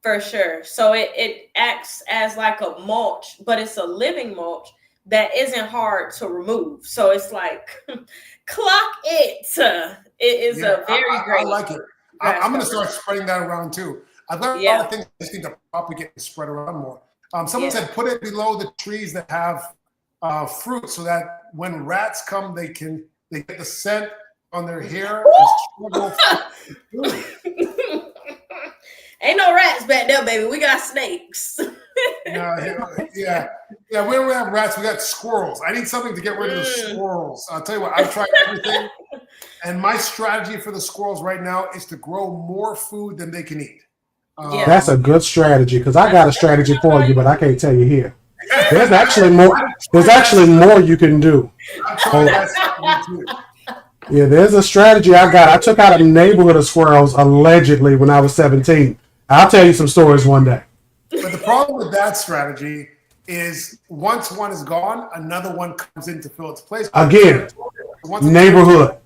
For sure. So it acts as like a mulch, but it's a living mulch that isn't hard to remove. So it's like, clock it. It is a very great. I like it. I'm going to start spreading that around too. I've got a lot of things I just need to propagate and spread around more. Someone said put it below the trees that have fruit so that when rats come, they get the scent on their hair and struggle. Ain't no rats back there, baby. We got snakes. Yeah. We don't have rats. We got squirrels. I need something to get rid of the squirrels. I'll tell you what, I've tried everything. And my strategy for the squirrels right now is to grow more food than they can eat. That's a good strategy, because I got a strategy for you, but I can't tell you here. There's actually more you can do. I'm trying that strategy too. Yeah, there's a strategy I got. I took out a neighborhood of squirrels allegedly when I was 17. I'll tell you some stories one day. But the problem with that strategy is once one is gone, another one comes in to fill its place. Again, neighborhood.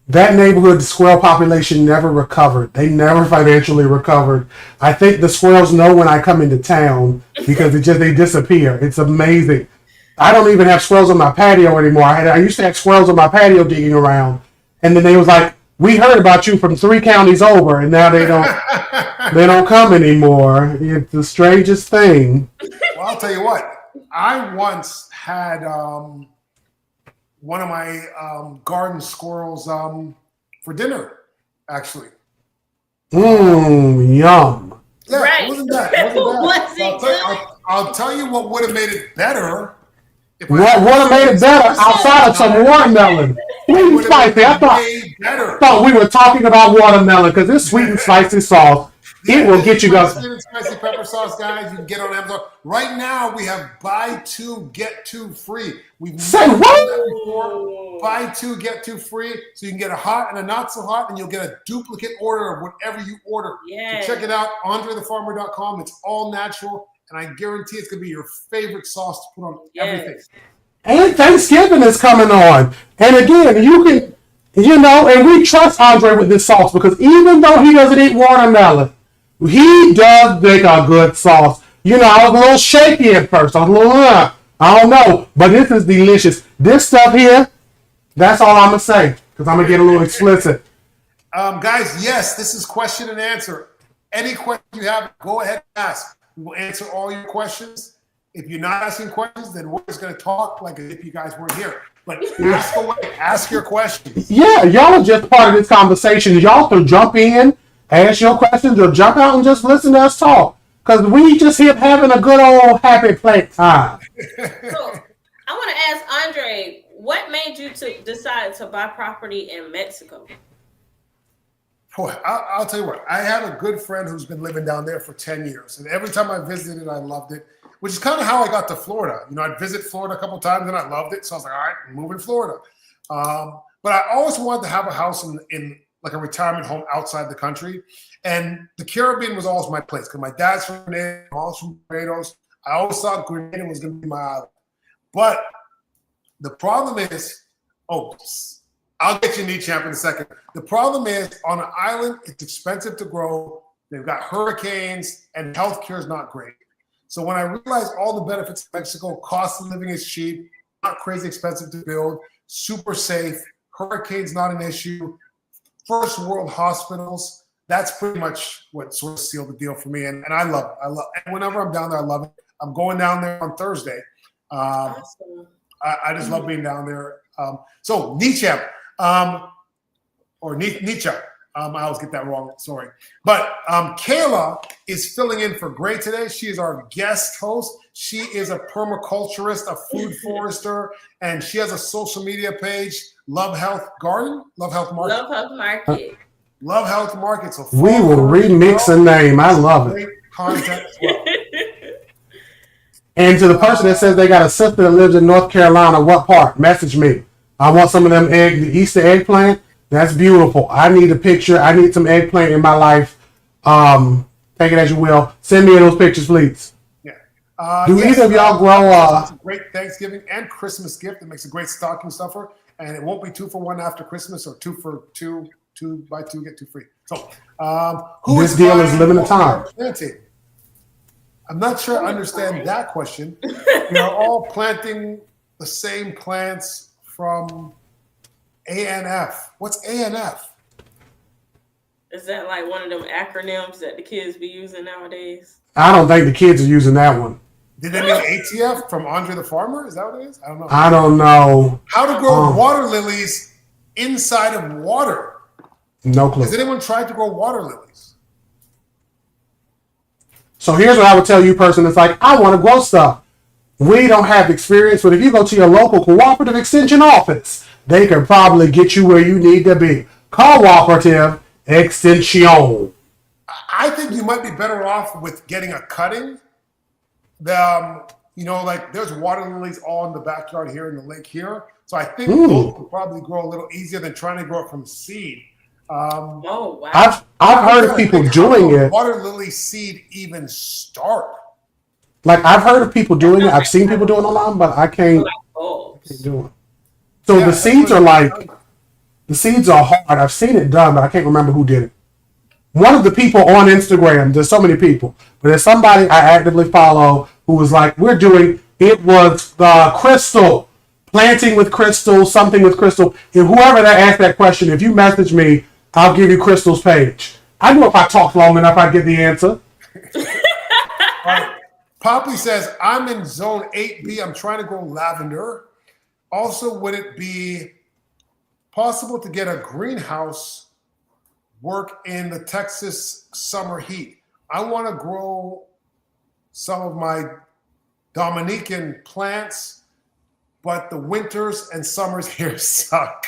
That neighborhood, the squirrel population never recovered. They never financially recovered. I think the squirrels know when I come into town because they disappear. It's amazing. I don't even have squirrels on my patio anymore. I used to have squirrels on my patio digging around, and then they was like, "We heard about you from 3 counties over," and now they don't come anymore. It's the strangest thing. Well, I'll tell you what. I once had one of my garden squirrels for dinner, actually. Yum. Yeah, Right. it wasn't bad. It wasn't bad. Was it I'll tell you what would have made it better. If What would have made it better outside of some watermelon? Sweet and spicy. I thought we were talking about watermelon because this sweet and spicy sauce, it will get you guys. Sweet and spicy pepper sauce, guys. You can get on Amazon. Right now, we have buy two, get two free. We've Say never done what? that before. Buy two, get two free. So you can get a hot and a not so hot, and you'll get a duplicate order of whatever you order. Yes. So check it out, AndreTheFarmer.com. It's all natural, and I guarantee it's going to be your favorite sauce to put on everything. And Thanksgiving is coming on. And again, you can, and we trust Andre with this sauce because even though he doesn't eat watermelon, he does make a good sauce. I was a little shaky at first. I was a little, I don't know. But this is delicious. This stuff here, that's all I'm going to say because I'm going to get a little explicit. Guys, yes, this is question and answer. Any question you have, go ahead and ask. We will answer all your questions. If you're not asking questions, then we're just going to talk like if you guys weren't here. But ask away. Ask your questions. Yeah, y'all are just part of this conversation. Y'all can jump in, ask your questions, or jump out and just listen to us talk. Because we just here having a good old happy play time. So I want to ask Andre, what made you decide to buy property in Mexico? Boy, I'll tell you what. I have a good friend who's been living down there for 10 years. And every time I visited, I loved it. Which is kind of how I got to Florida. I'd visit Florida a couple of times and I loved it. So I was like, all right, I'm moving to Florida. But I always wanted to have a house in like a retirement home outside the country. And the Caribbean was always my place because my dad's from Grenada, I'm also from Barbados. I always thought Grenada was going to be my island. But the problem is, I'll get you knee champ in a second. The problem is on an island, it's expensive to grow. They've got hurricanes and healthcare is not great. So when I realized all the benefits of Mexico, cost of living is cheap, not crazy expensive to build, super safe, hurricanes not an issue, first world hospitals, that's pretty much what sort of sealed the deal for me. And I love it. And whenever I'm down there, I love it. I'm going down there on Thursday. Awesome. I just love being down there. So Nietzsche, or Nietzsche. I always get that wrong. Sorry. But Kayla is filling in for Gray today. She is our guest host. She is a permaculturist, a food forester, and she has a social media page, Love Health Garden, Love Health Market. Love Health Market. Love Health Market. So we will remix a name. I love it. Great content as well. And to the person that says they got a sister that lives in North Carolina, what part? Message me. I want some of them the Easter eggplant. That's beautiful. I need a picture. I need some eggplant in my life. Take it as you will. Send me those pictures, please. Yeah. Either of y'all grow? It's a great Thanksgiving and Christmas gift. It makes a great stocking stuffer, and it won't be 2 for 1 after Christmas or 2 for 2. 2 buy 2 get 2 free. So, this deal is limited time. I'm not sure I understand that question. We are all planting the same plants from ANF. What's ANF? Is that like one of them acronyms that the kids be using nowadays? I don't think the kids are using that one. Did they mean ATF from Andre the Farmer? Is that what it is? I don't know. I don't know. How to grow water lilies inside of water. No clue. Has anyone tried to grow water lilies? So here's what I would tell you, person that's like, I want to grow stuff. We don't have experience, but if you go to your local cooperative extension office, they can probably get you where you need to be. Cooperative Extension. I think you might be better off with getting a cutting. Like there's water lilies all in the backyard here in the lake here. So I think those will probably grow a little easier than trying to grow it from seed. Wow. I've heard of people doing it. Water lily seed even start? Like I've heard of people doing it. I've seen people doing it online, but I can't do it. So the seeds are hard. I've seen it done, but I can't remember who did it. One of the people on Instagram, there's so many people, but there's somebody I actively follow who was like, it was the Crystal, planting with Crystal, something with Crystal. And whoever that asked that question, if you message me, I'll give you Crystal's page. I know if I talk long enough, I'd get the answer. Poppy says, I'm in zone 8B. I'm trying to grow lavender. Also, would it be possible to get a greenhouse work in the Texas summer heat? I want to grow some of my Dominican plants, but the winters and summers here suck.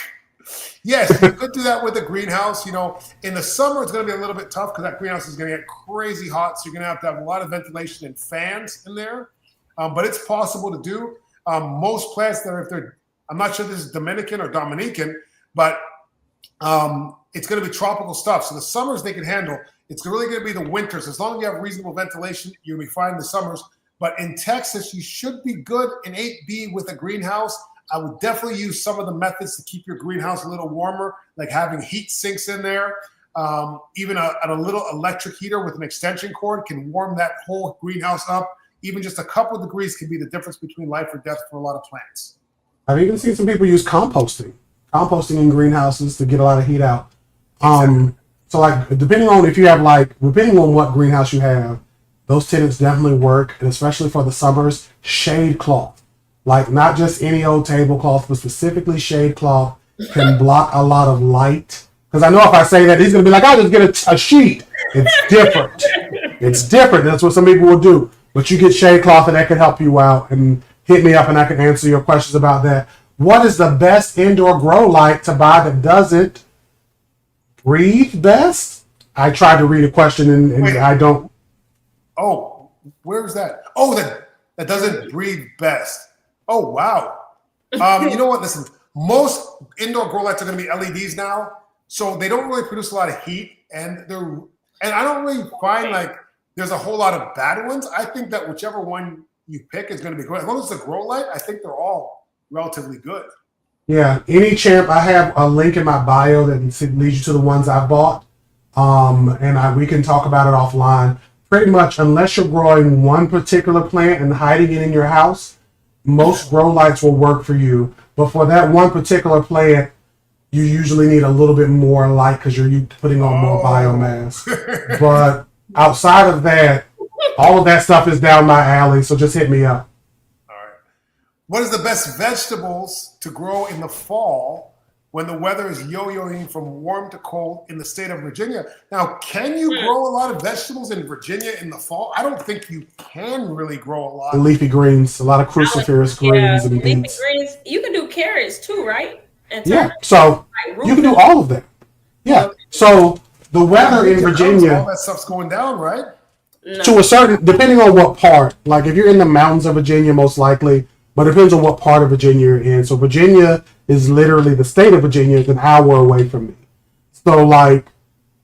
Yes, you could do that with a greenhouse. You know, in the summer, it's going to be a little bit tough because that greenhouse is going to get crazy hot. So you're going to have a lot of ventilation and fans in there. But it's possible to do. Most plants that are, if they're, I'm not sure this is Dominican or Dominican, but it's going to be tropical stuff. So the summers they can handle. It's really going to be the winters. As long as you have reasonable ventilation, you'll be fine in the summers. But in Texas, you should be good in 8B with a greenhouse. I would definitely use some of the methods to keep your greenhouse a little warmer, like having heat sinks in there. Even a little electric heater with an extension cord can warm that whole greenhouse up. Even just a couple of degrees can be the difference between life or death for a lot of plants. I've even seen some people use composting in greenhouses to get a lot of heat out. So like, depending on what greenhouse you have, those tenants definitely work, and especially for the summers, shade cloth. Like, not just any old tablecloth, but specifically shade cloth can block a lot of light. Because I know if I say that, he's going to be like, I'll just get a sheet. It's different. It's different. That's what some people will do. But you get shade cloth, and that can help you out. And hit me up, and I can answer your questions about that. What is the best indoor grow light to buy that doesn't breathe best? I tried to read a question, and I don't. Oh, where's that? Oh, that doesn't breathe best. Oh, wow. You know what? Listen, most indoor grow lights are going to be LEDs now, so they don't really produce a lot of heat, and I don't really find like there's a whole lot of bad ones. I think that whichever one you pick is going to be good. As long as it's a grow light, I think they're all relatively good. Yeah, any champ. I have a link in my bio that leads you to the ones I bought, and we can talk about it offline. Pretty much, unless you're growing one particular plant and hiding it in your house, most grow lights will work for you. But for that one particular plant, you usually need a little bit more light because you're putting on more biomass. But outside of that, all of that stuff is down my alley, so just hit me up. All right. What is the best vegetables to grow in the fall when the weather is yo-yoing from warm to cold in the state of Virginia? Now, can you grow a lot of vegetables in Virginia in the fall? I don't think you can really grow a lot. Leafy greens, a lot of cruciferous greens and leafy beans. greens. You can do carrots too, right? And Yeah, so you can do all of that. Yeah, so the weather in Virginia, all that stuff's going down, right? No. to a certain, depending on what part. Like if you're in the mountains of Virginia, most likely, but it depends on what part of Virginia you're in. So Virginia is literally, the state of Virginia is an hour away from me. So like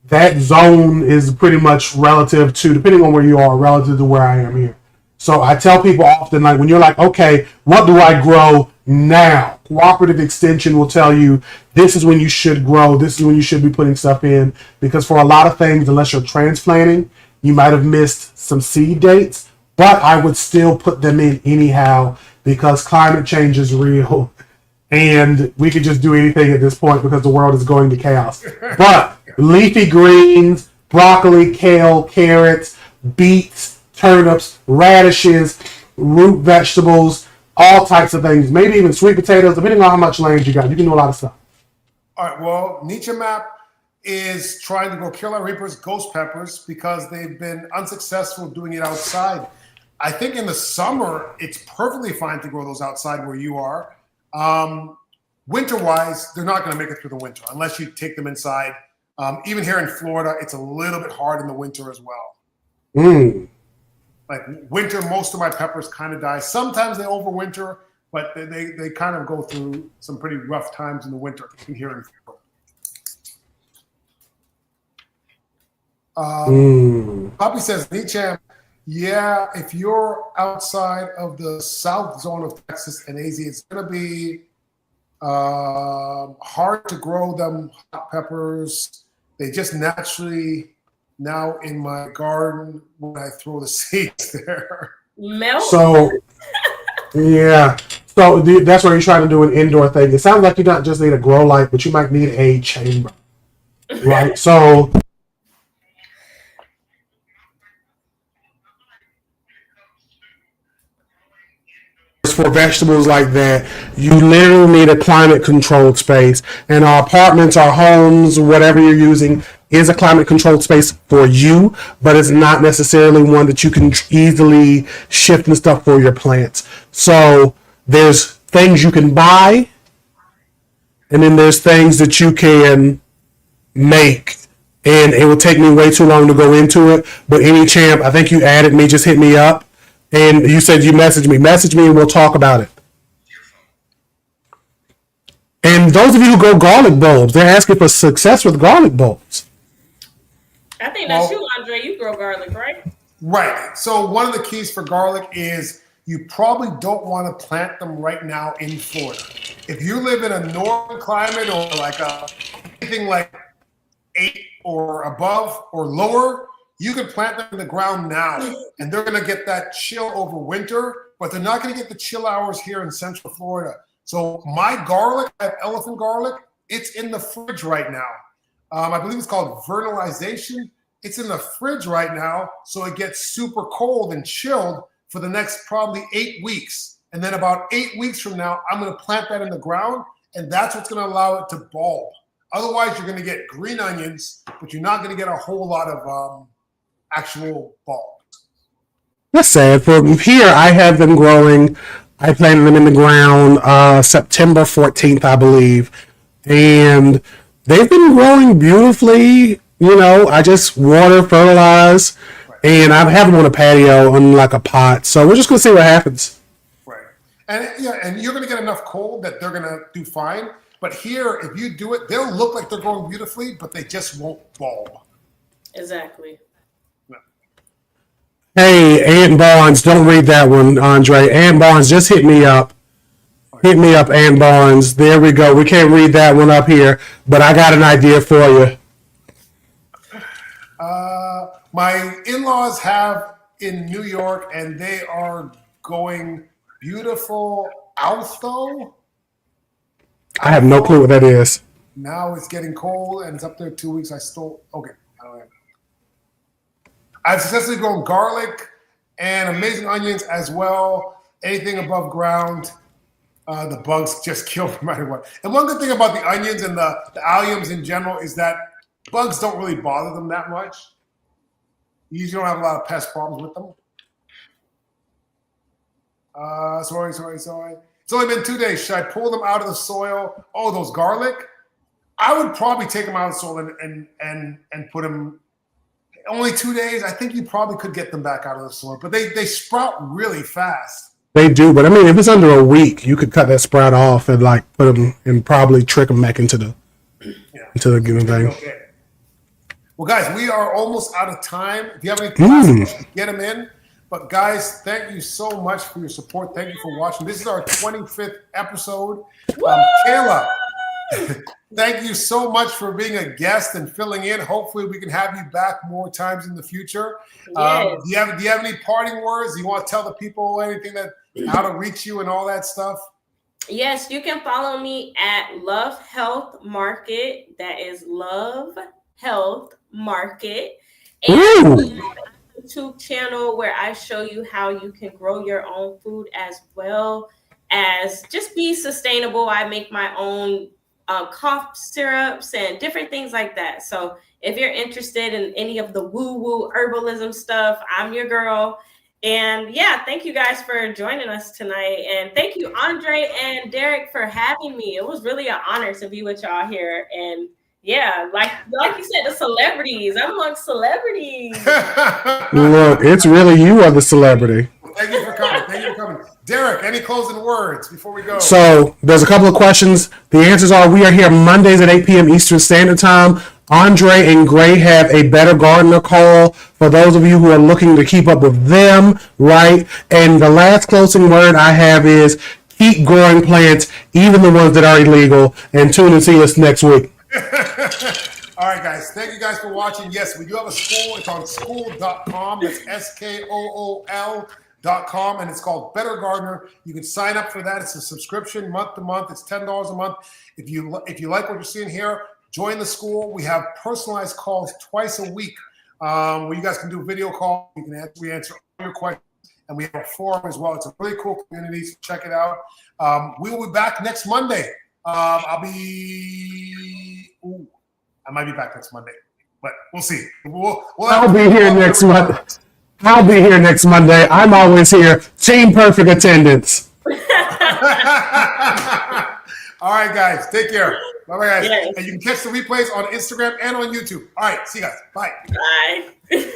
that zone is pretty much relative to, depending on where you are, relative to where I am here. So I tell people often, like when you're like, okay, what do I grow now? Cooperative Extension will tell you this is when you should grow, this is when you should be putting stuff in, because for a lot of things, unless you're transplanting, you might have missed some seed dates, but I would still put them in anyhow because climate change is real and we could just do anything at this point because the world is going to chaos. But leafy greens, broccoli, kale, carrots, beets, turnips, radishes, root vegetables, all types of things, maybe even sweet potatoes, depending on how much land you got. You can do a lot of stuff. All right, well, Nietzsche Map is trying to grow Carolina Reapers, ghost peppers, because they've been unsuccessful doing it outside. I think in the summer, it's perfectly fine to grow those outside where you are. Winter-wise, they're not going to make it through the winter unless you take them inside. Even here in Florida, it's a little bit hard in the winter as well. Like winter, most of my peppers kind of die. Sometimes they overwinter, but they kind of go through some pretty rough times in the winter here in Florida. Poppy says, Nietzsche, yeah, if you're outside of the south zone of Texas and AZ, it's going to be hard to grow them hot peppers. They just naturally, now in my garden, when I throw the seeds there. Melt? So, yeah. So that's where you're trying to do an indoor thing. It sounds like you not just need a grow light, but you might need a chamber, right? So for vegetables like that, you literally need a climate controlled space. And our apartments, our homes, whatever you're using, is a climate controlled space for you, but it's not necessarily one that you can easily shift and stuff for your plants. So there's things you can buy, and then there's things that you can make. And it would take me way too long to go into it. But any champ, I think you added me, just hit me up. And you said you message me. Message me and we'll talk about it. And those of you who grow garlic bulbs, they're asking for success with garlic bulbs. I think that's you, Andre. You grow garlic, right? Right. So one of the keys for garlic is you probably don't want to plant them right now in Florida. If you live in a northern climate or like anything like 8 or above or lower, you can plant them in the ground now, and they're going to get that chill over winter, but they're not going to get the chill hours here in Central Florida. So my garlic, I have elephant garlic, it's in the fridge right now. I believe it's called vernalization. It's in the fridge right now, so it gets super cold and chilled for the next probably 8 weeks. And then about 8 weeks from now, I'm going to plant that in the ground, and that's what's going to allow it to bulb. Otherwise, you're going to get green onions, but you're not going to get a whole lot of actual bulbs. That's sad. For here, I have them growing. I planted them in the ground September 14th, I believe. And they've been growing beautifully. You know, I just water, fertilize, and I have them on a patio on like a pot. So we're just going to see what happens. Right. And and you're going to get enough cold that they're going to do fine. But here, if you do it, they'll look like they're growing beautifully, but they just won't bulb. Exactly. Hey, Aunt Barnes, don't read that one, Andre. Aunt Barnes, just hit me up. Hit me up, Aunt Barnes. There we go. We can't read that one up here, but I got an idea for you. My in-laws have in New York, and they are going beautiful Altho. I have no clue what that is. Now it's getting cold, and it's up there 2 weeks. Okay. I've successfully grown garlic and amazing onions as well. Anything above ground, the bugs just kill no matter what. And one good thing about the onions and the alliums in general is that bugs don't really bother them that much. You usually don't have a lot of pest problems with them. Sorry. It's only been 2 days. Should I pull them out of the soil? Oh, those garlic? I would probably take them out of the soil and put them. Only 2 days. I think you probably could get them back out of the soil, but they sprout really fast. They do, but I mean, if it's under a week, you could cut that sprout off and like put them and probably trick them back into the given thing. Okay. Well, guys, we are almost out of time. If you have any questions, get them in. But guys, thank you so much for your support. Thank you for watching. This is our 25th episode. Kayla, thank you so much for being a guest and filling in. Hopefully, we can have you back more times in the future. Yes. Do you have any parting words? Do you want to tell the people anything how to reach you and all that stuff? Yes, you can follow me at Love Health Market. That is Love Health Market. And YouTube channel where I show you how you can grow your own food as well as just be sustainable. I make my own cough syrups and different things like that. So if you're interested in any of the woo-woo herbalism stuff, I'm your girl. And yeah, thank you guys for joining us tonight. And thank you, Andre and Derek, for having me. It was really an honor to be with y'all here. And yeah, like you said, the celebrities. I'm amongst celebrities. Look, it's really you are the celebrity. Thank you for coming. Derek, any closing words before we go? So there's a couple of questions. The answers are: we are here Mondays at 8 p.m. Eastern Standard Time. Andre and Gray have a Better Gardener call for those of you who are looking to keep up with them, right? And the last closing word I have is keep growing plants, even the ones that are illegal, and tune and see us next week. All right, guys. Thank you guys for watching. Yes, we do have a school. It's on school.com. That's SKOOL.com, and it's called Better Gardener. You can sign up for that. It's a subscription month to month. It's $10 a month. If you like what you're seeing here, join the school. We have personalized calls twice a week where you guys can do video calls. We answer all your questions. and we have a forum as well. It's a really cool community, so check it out. We will be back next Monday. I might be back next Monday, but we'll see. I'll be here next Monday. I'll be here next Monday. I'm always here. Team perfect attendance. All right, guys. Take care. Bye-bye, guys. Yes. And you can catch the replays on Instagram and on YouTube. All right. See you guys. Bye. Bye.